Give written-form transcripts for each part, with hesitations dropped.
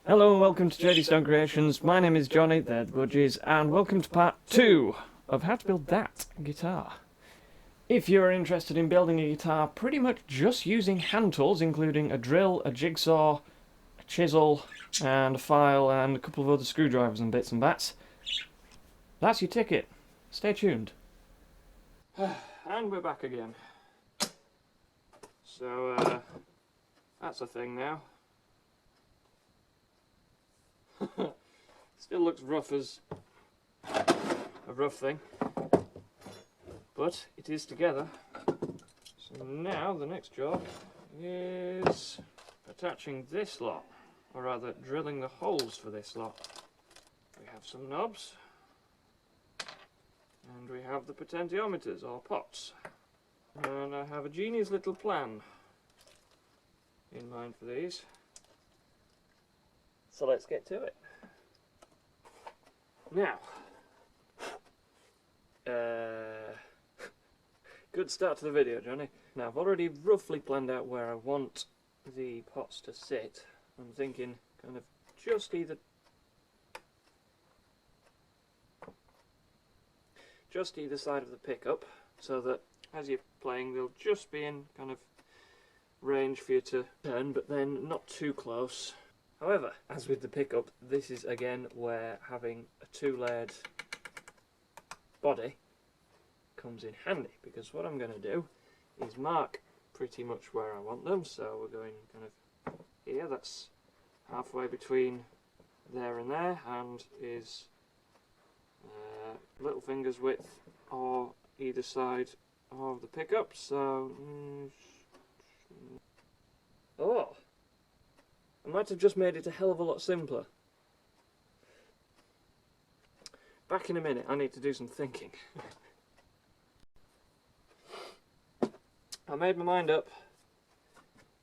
Hello and welcome to JDStone Creations. My name is Johnny, they're the Budgies, and welcome to part 2 of how to build that guitar. If you're interested in building a guitar pretty much just using hand tools, including a drill, a jigsaw, a chisel, and a file, and a couple of other screwdrivers and bits and bats, that's your ticket. Stay tuned. And we're back again. So, that's a thing now. Still looks rough as a rough thing, but it is together. So now the next job is attaching this lot, or rather drilling the holes for this lot. We have some knobs, and we have the potentiometers, or pots, and I have a genius little plan in mind for these. So let's get to it. Now, good start to the video, Johnny. Now, I've already roughly planned out where I want the pots to sit. I'm thinking kind of just either side of the pickup, so that as you're playing they'll just be in kind of range for you to turn, but then not too close. However, as with the pickup, this is again where having a two-layered body comes in handy, because what I'm going to do is mark pretty much where I want them. So we're going kind of here, that's halfway between there and there, and is little finger's width or either side of the pickup. So, oh! I might have just made it a hell of a lot simpler. Back in a minute, I need to do some thinking. I made my mind up.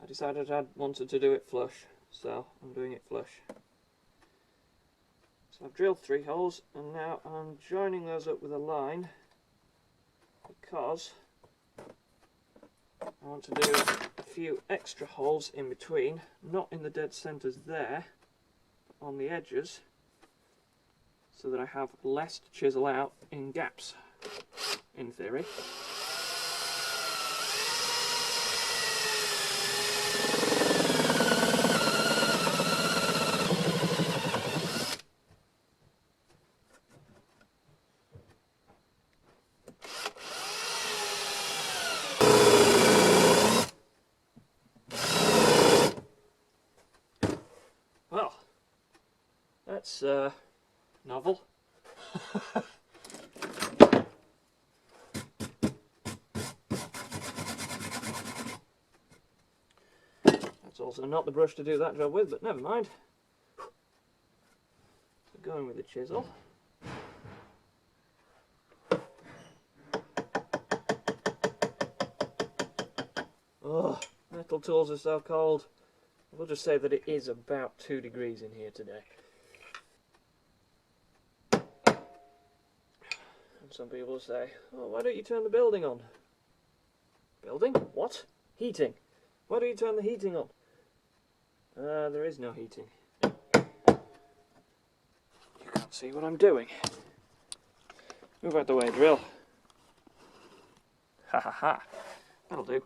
I decided I wanted to do it flush, so I'm doing it flush. So I've drilled 3 holes, and now I'm joining those up with a line, because I want to do a few extra holes in between, not in the dead centres there, but on the edges, so that I have less to chisel out in gaps, in theory. Well, that's novel. That's also not the brush to do that job with, but never mind. So going with the chisel. Oh, metal tools are so cold. We'll just say that it is about 2 degrees in here today. And some people say, oh, why don't you turn the building on? Building? What? Heating. Why don't you turn the heating on? There is no heating. You can't see what I'm doing. Move out the way, drill. Ha ha ha. That'll do.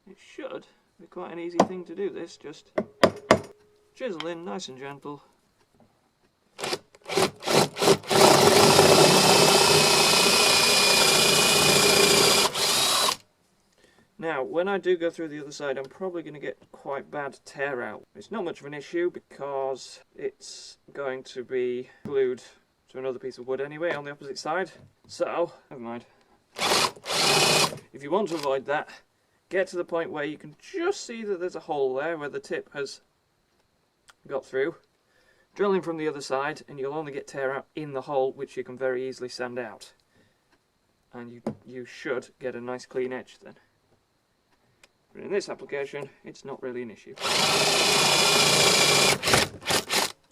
It should be quite an easy thing to do this, just chisel in nice and gentle. Now, when I do go through the other side, I'm probably going to get quite bad tear out. It's not much of an issue because it's going to be glued to another piece of wood anyway on the opposite side, so never mind. If you want to avoid that, get to the point where you can just see that there's a hole there where the tip has got through. Drill in from the other side and you'll only get tear out in the hole, which you can very easily sand out. And you should get a nice clean edge then. But in this application, it's not really an issue.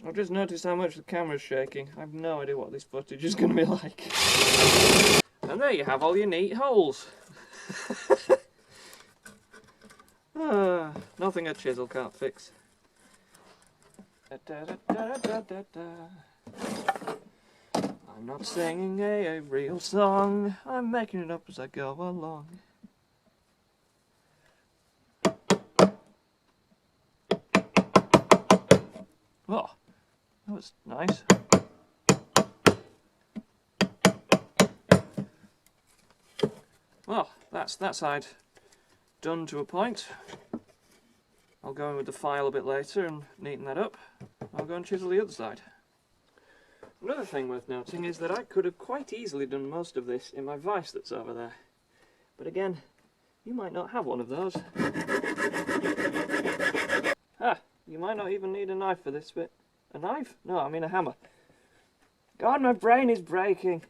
I've just noticed how much the camera's shaking. I have no idea what this footage is going to be like. And there you have all your neat holes. Nothing a chisel can't fix. I'm not singing a real song, I'm making it up as I go along. Oh, that was nice. Well, that's that side done to a point. I'll go in with the file a bit later and neaten that up. I'll go and chisel the other side. Another thing worth noting is that I could have quite easily done most of this in my vise that's over there. But again, you might not have one of those. Ah, you might not even need a knife for this bit. A knife? No, I mean a hammer. God, my brain is breaking.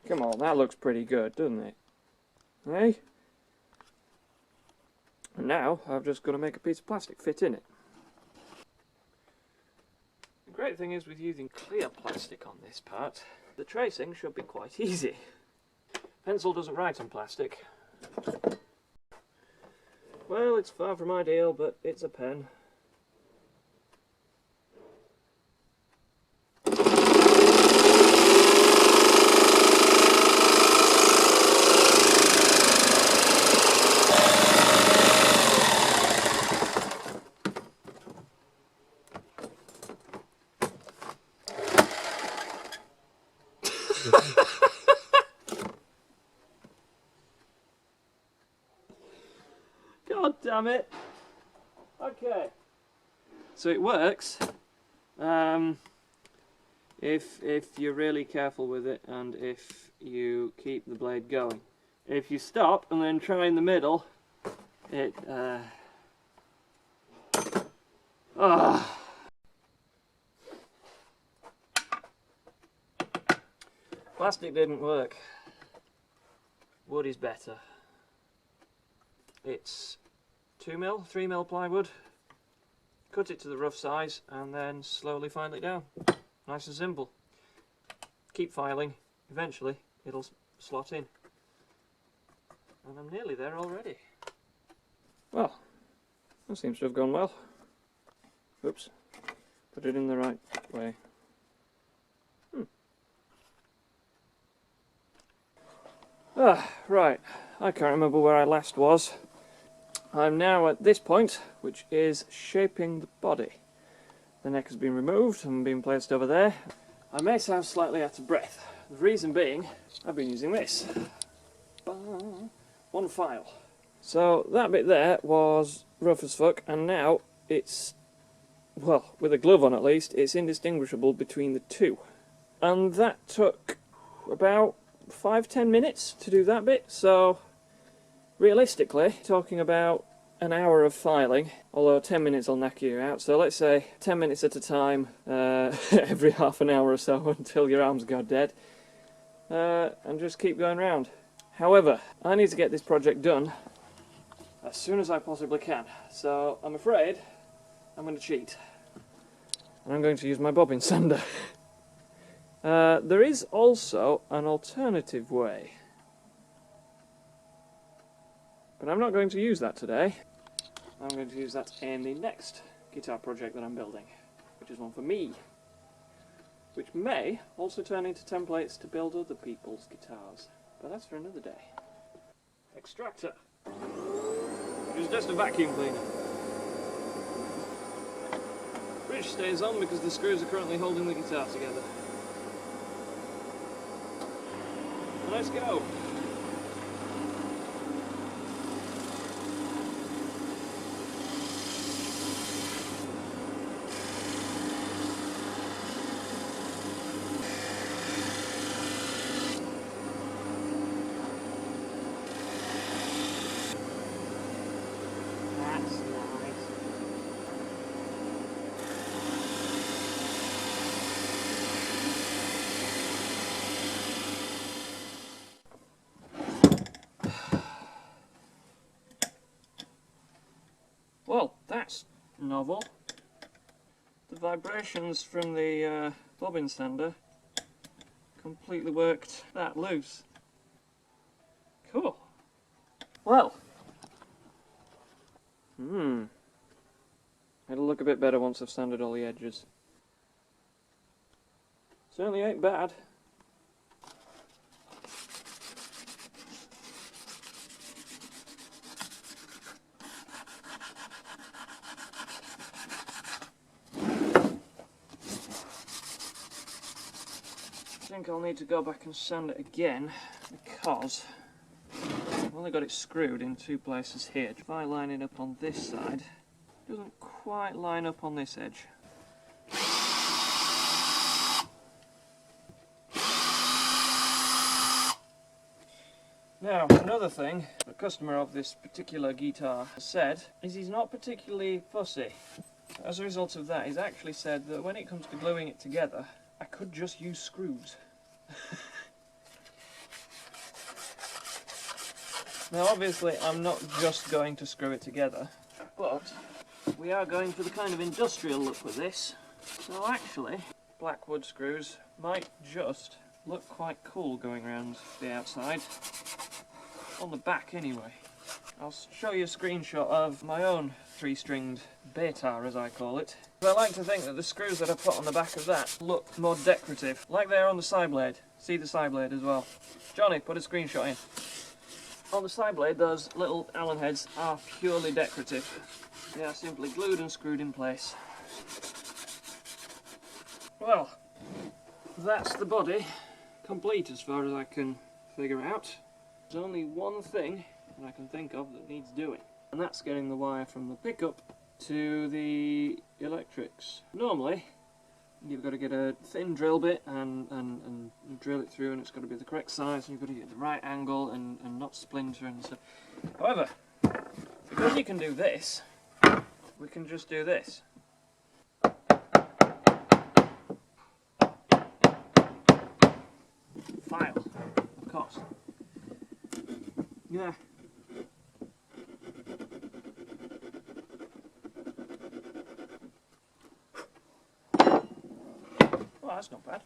Come on, that looks pretty good, doesn't it? Hey? And now, I've just got to make a piece of plastic fit in it. The great thing is with using clear plastic on this part, the tracing should be quite easy. Pencil doesn't write on plastic. Well, it's far from ideal, but it's a pen. God damn it! Okay. So it works if you're really careful with it and if you keep the blade going. If you stop and then try in the middle, it plastic didn't work. Wood is better. It's 2mm, 3mm plywood. Cut it to the rough size and then slowly file it down. Nice and simple. Keep filing, eventually it'll slot in. And I'm nearly there already. Well, that seems to have gone well. Oops, put it in the right way. Right, I can't remember where I last was. I'm now at this point, which is shaping the body. The neck has been removed and been placed over there. I may sound slightly out of breath. The reason being, I've been using this. One file. So that bit there was rough as fuck, and now it's, well, with a glove on at least, it's indistinguishable between the two. And that took about 5-10 minutes to do that bit, so realistically, talking about an hour of filing, although 10 minutes will knock you out, so let's say 10 minutes at a time, every half an hour or so until your arms go dead, and just keep going round. However, I need to get this project done as soon as I possibly can, so I'm afraid I'm going to cheat. And I'm going to use my Bobbin Sander. There is also an alternative way, but I'm not going to use that today. I'm going to use that in the next guitar project that I'm building, which is one for me, which may also turn into templates to build other people's guitars, but that's for another day. Extractor, which is just a vacuum cleaner. Bridge stays on because the screws are currently holding the guitar together. Let's go! That's nice. Well, that's novel. The vibrations from the bobbin sander completely worked that loose. Cool. Well. It'll look a bit better once I've sanded all the edges. Certainly ain't bad. I think I'll need to go back and sand it again because I've only got it screwed in two places here. If I line it up on this side, it doesn't quite line up on this edge. Now, another thing the customer of this particular guitar has said is he's not particularly fussy. As a result of that, he's actually said that when it comes to gluing it together, I could just use screws. Now obviously I'm not just going to screw it together, but we are going for the kind of industrial look with this. So actually, black wood screws might just look quite cool going around the outside. On the back anyway. I'll show you a screenshot of my own three-stringed Beta, as I call it. I like to think that the screws that I put on the back of that look more decorative, like they are on the side blade. See the side blade as well. Johnny, put a screenshot in. On the side blade, those little Allen heads are purely decorative. They are simply glued and screwed in place. Well, that's the body, complete as far as I can figure out. There's only one thing that I can think of that needs doing, and that's getting the wire from the pickup to the electrics. Normally, you've got to get a thin drill bit and drill it through, and it's got to be the correct size, and you've got to get the right angle and not splinter and stuff. However, because you can do this, we can just do this. File, of course. Yeah. Well, that's not bad.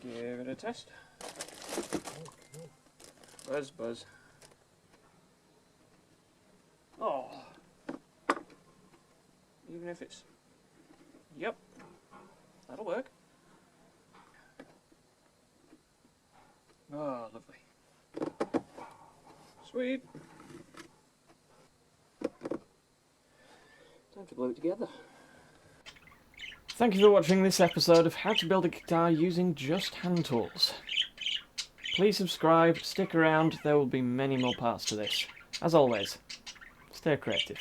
Give it a test. Buzz, buzz. Oh. Even if it's... Yep. That'll work. Oh, lovely. Sweet. Time to glue it together. Thank you for watching this episode of How to Build a Guitar Using Just Hand Tools. Please subscribe, stick around, there will be many more parts to this. As always, stay creative.